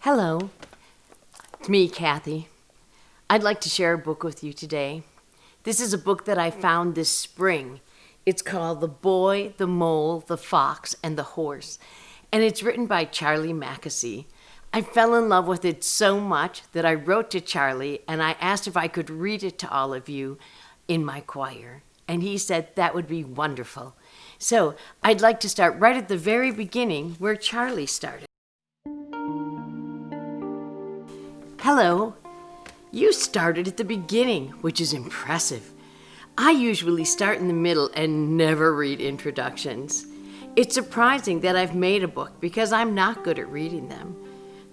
Hello, it's me, Kathy. I'd like to share a book with you today. This is a book that I found this spring. It's called The Boy, the Mole, the Fox, and the Horse, and it's written by Charlie Mackesy. I fell in love with it so much that I wrote to Charlie and I asked if I could read it to all of you in my choir, and he said that would be wonderful. So I'd like to start right at the very beginning where Charlie started. Hello. You started at the beginning, which is impressive. I usually start in the middle and never read introductions. It's surprising that I've made a book because I'm not good at reading them.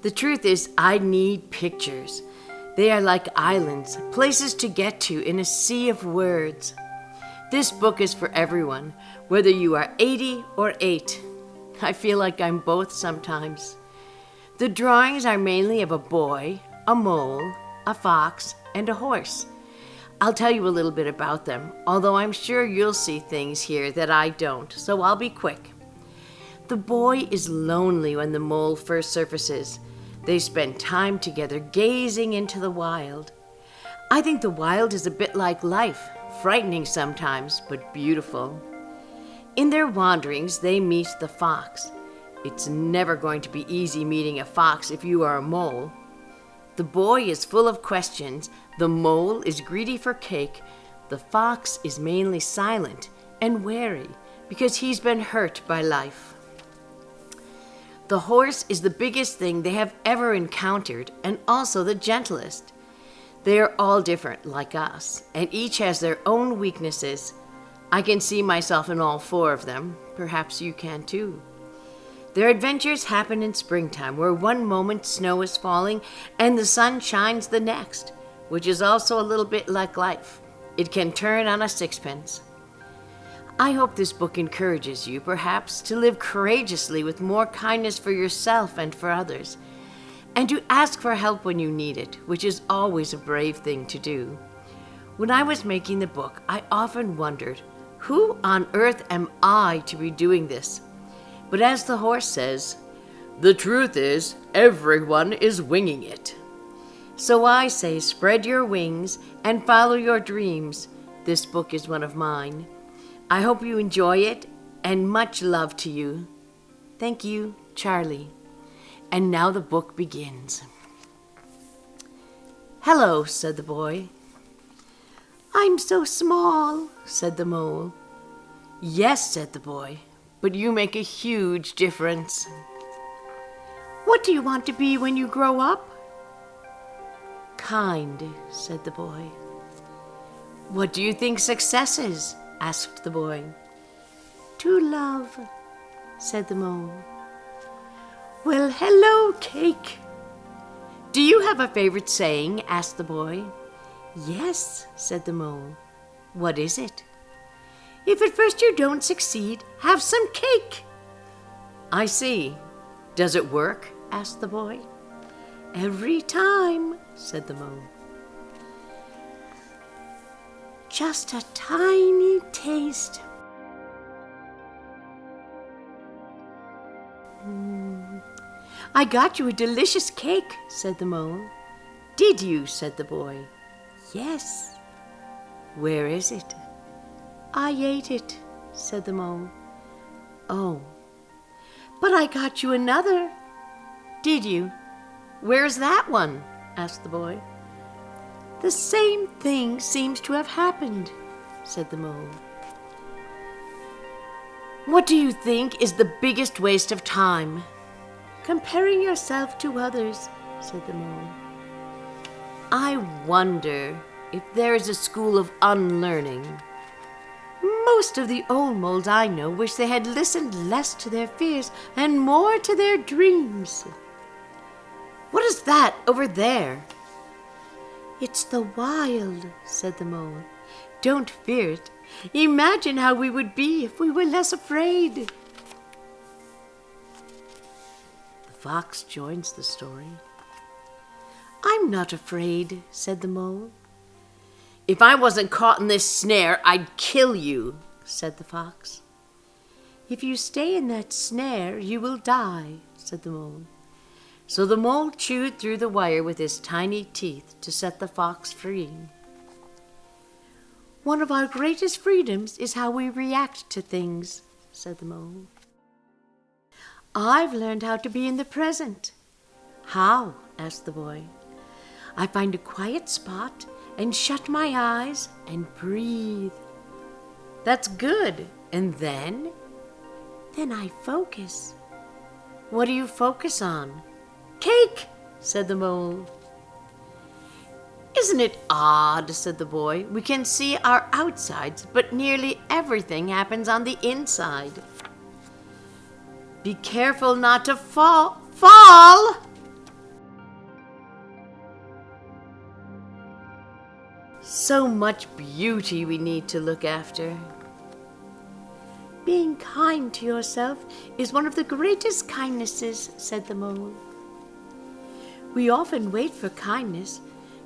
The truth is, I need pictures. They are like islands, places to get to in a sea of words. This book is for everyone, whether you are 80 or 8. I feel like I'm both sometimes. The drawings are mainly of a boy, a mole, a fox, and a horse. I'll tell you a little bit about them, although I'm sure you'll see things here that I don't, so I'll be quick. The boy is lonely when the mole first surfaces. They spend time together gazing into the wild. I think the wild is a bit like life, frightening sometimes, but beautiful. In their wanderings, they meet the fox. It's never going to be easy meeting a fox if you are a mole. The boy is full of questions, the mole is greedy for cake, the fox is mainly silent and wary because he's been hurt by life. The horse is the biggest thing they have ever encountered and also the gentlest. They are all different like us, and each has their own weaknesses. I can see myself in all 4 of them. Perhaps you can too. Their adventures happen in springtime, where one moment snow is falling and the sun shines the next, which is also a little bit like life. It can turn on a sixpence. I hope this book encourages you, perhaps, to live courageously with more kindness for yourself and for others, and to ask for help when you need it, which is always a brave thing to do. When I was making the book, I often wondered, who on earth am I to be doing this? But as the horse says, the truth is, everyone is winging it. So I say, spread your wings and follow your dreams. This book is one of mine. I hope you enjoy it, and much love to you. Thank you, Charlie. And now the book begins. Hello, said the boy. I'm so small, said the mole. Yes, said the boy. But you make a huge difference. What do you want to be when you grow up? Kind, said the boy. What do you think success is? Asked the boy. To love, said the mole. Well, hello, cake. Do you have a favorite saying? Asked the boy. Yes, said the mole. What is it? If at first you don't succeed, have some cake. I see. Does it work? Asked the boy. Every time, said the mole. Just a tiny taste. I got you a delicious cake, said the mole. Did you? Said the boy. Yes. Where is it? I ate it, said the mole. Oh, but I got you another. Did you? Where's that one? Asked the boy. The same thing seems to have happened, said the mole. What do you think is the biggest waste of time? Comparing yourself to others, said the mole. I wonder if there is a school of unlearning. Most of the old moles I know wish they had listened less to their fears and more to their dreams. What is that over there? It's the wild, said the mole. Don't fear it. Imagine how we would be if we were less afraid. The fox joins the story. I'm not afraid, said the mole. If I wasn't caught in this snare, I'd kill you, said the fox. If you stay in that snare, you will die, said the mole. So the mole chewed through the wire with his tiny teeth to set the fox free. "One of our greatest freedoms is how we react to things," said the mole. "I've learned how to be in the present." "How?" asked the boy. "I find a quiet spot and shut my eyes and breathe." "That's good. And then?" "Then I focus." "What do you focus on?" "Cake," said the mole. "Isn't it odd," said the boy. "We can see our outsides, but nearly everything happens on the inside." "Be careful not to fall." "Fall!" So much beauty we need to look after. "Being kind to yourself is one of the greatest kindnesses," said the mole. "We often wait for kindness,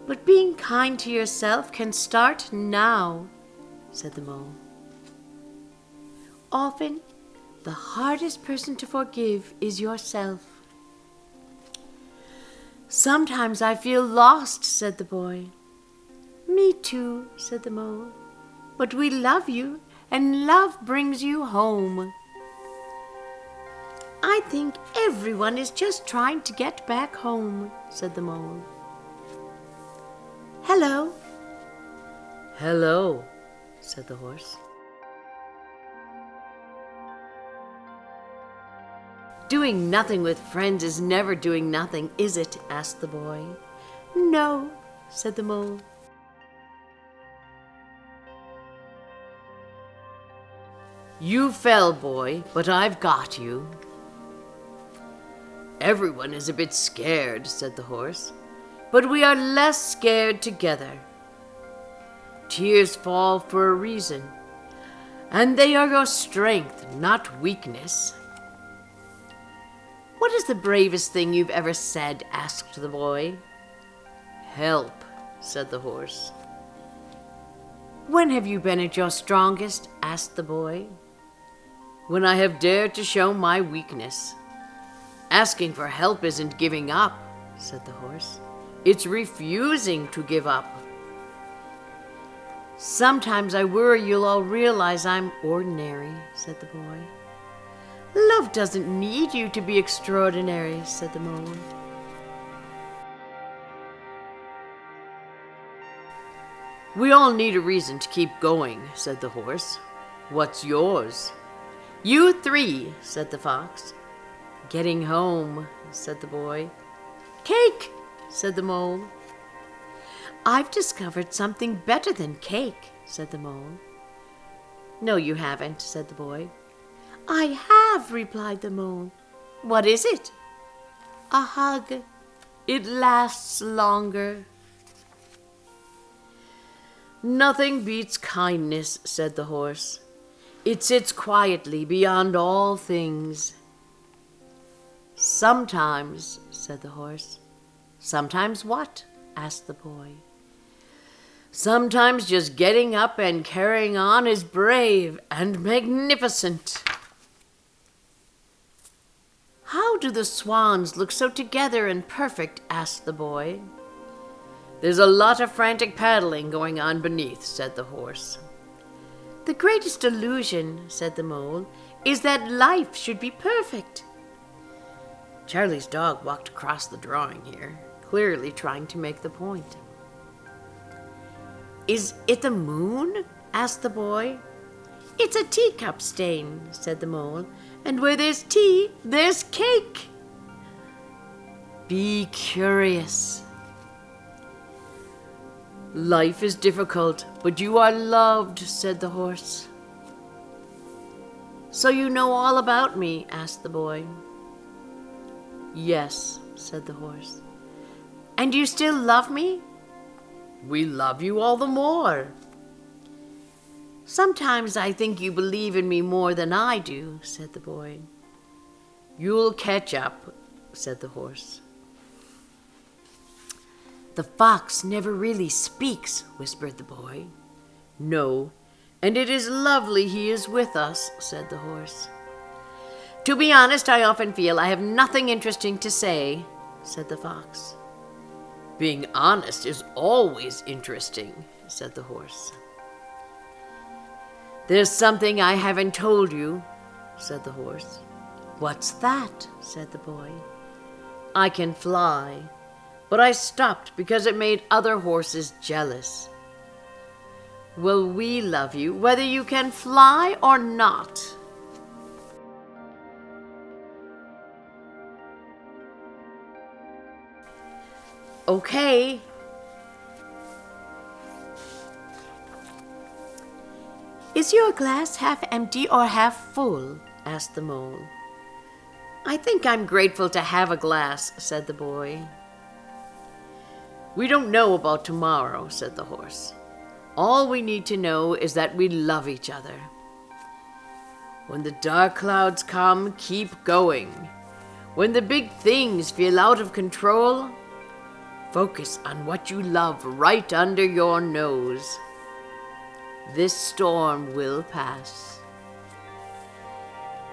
but being kind to yourself can start now," said the mole. "Often, the hardest person to forgive is yourself." "Sometimes I feel lost," said the boy. "Me too," said the mole. "But we love you, and love brings you home." "I think everyone is just trying to get back home," said the mole. "Hello." "Hello," said the horse. "Doing nothing with friends is never doing nothing, is it?" asked the boy. "No," said the mole. "You fell, boy, but I've got you." "Everyone is a bit scared," said the horse, "but we are less scared together. Tears fall for a reason, and they are your strength, not weakness." "What is the bravest thing you've ever said?" asked the boy. "Help," said the horse. "When have you been at your strongest?" asked the boy. "When I have dared to show my weakness. Asking for help isn't giving up," said the horse. "It's refusing to give up." "Sometimes I worry you'll all realize I'm ordinary," said the boy. "Love doesn't need you to be extraordinary," said the mole. "We all need a reason to keep going," said the horse. "What's yours?" "You three," said the fox. "Getting home," said the boy. "Cake," said the mole. "I've discovered something better than cake," said the mole. "No, you haven't," said the boy. "I have," replied the mole. "What is it?" "A hug. It lasts longer." "Nothing beats kindness," said the horse. "It sits quietly beyond all things." "Sometimes," said the horse. "Sometimes what?" asked the boy. "Sometimes just getting up and carrying on is brave and magnificent." "How do the swans look so together and perfect?" asked the boy. "There's a lot of frantic paddling going on beneath," said the horse. "The greatest illusion," said the mole, "is that life should be perfect." Charlie's dog walked across the drawing here, clearly trying to make the point. "Is it the moon?" asked the boy. "It's a teacup stain," said the mole, "and where there's tea, there's cake." Be curious. "Life is difficult, but you are loved," said the horse. "So you know all about me?" asked the boy. "Yes," said the horse. "And you still love me?" "We love you all the more." "Sometimes I think you believe in me more than I do," said the boy. "You'll catch up," said the horse. "The fox never really speaks," whispered the boy. "No, and it is lovely he is with us," said the horse. "To be honest, I often feel I have nothing interesting to say," said the fox. Being honest is always interesting, said the horse. There's something I haven't told you, said the horse. What's that? Said the boy. I can fly, but I stopped because it made other horses jealous. Will we love you whether you can fly or not? Okay. Is your glass half empty or half full? Asked the mole. I think I'm grateful to have a glass, said the boy. We don't know about tomorrow, said the horse. All we need to know is that we love each other. When the dark clouds come, keep going. When the big things feel out of control, focus on what you love right under your nose. This storm will pass.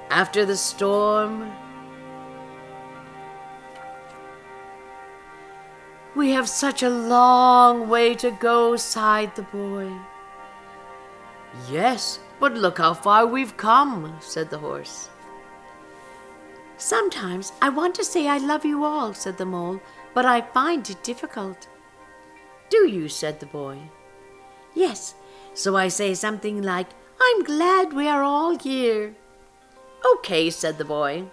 After the storm, we have such a long way to go, sighed the boy. Yes, but look how far we've come, said the horse. Sometimes I want to say I love you all, said the mole, but I find it difficult. Do you? Said the boy. Yes, so I say something like, I'm glad we are all here. Okay, said the boy.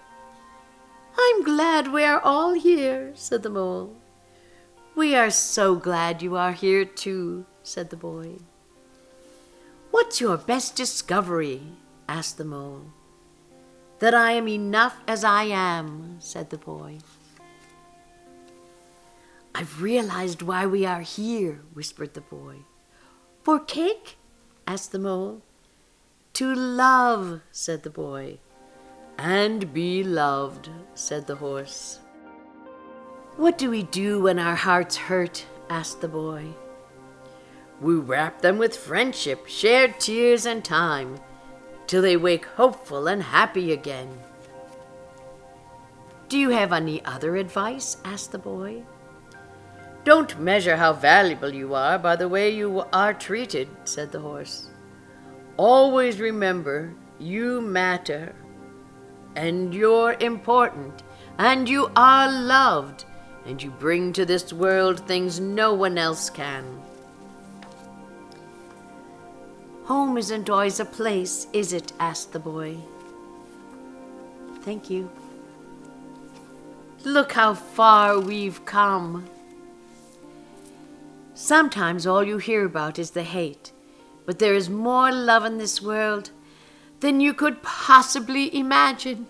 I'm glad we are all here, said the mole. We are so glad you are here too, said the boy. What's your best discovery? Asked the mole. That I am enough as I am, said the boy. I've realized why we are here, whispered the boy. For cake? Asked the mole. To love, said the boy. And be loved, said the horse. What do we do when our hearts hurt? Asked the boy. We wrap them with friendship, shared tears and time, till they wake hopeful and happy again. Do you have any other advice? Asked the boy. Don't measure how valuable you are by the way you are treated, said the horse. Always remember you matter, and you're important, and you are loved, and you bring to this world things no one else can. Home isn't always a place, is it? Asked the boy. Thank you. Look how far we've come. Sometimes all you hear about is the hate, but there is more love in this world than you could possibly imagine.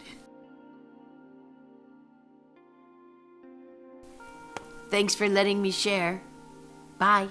Thanks for letting me share. Bye.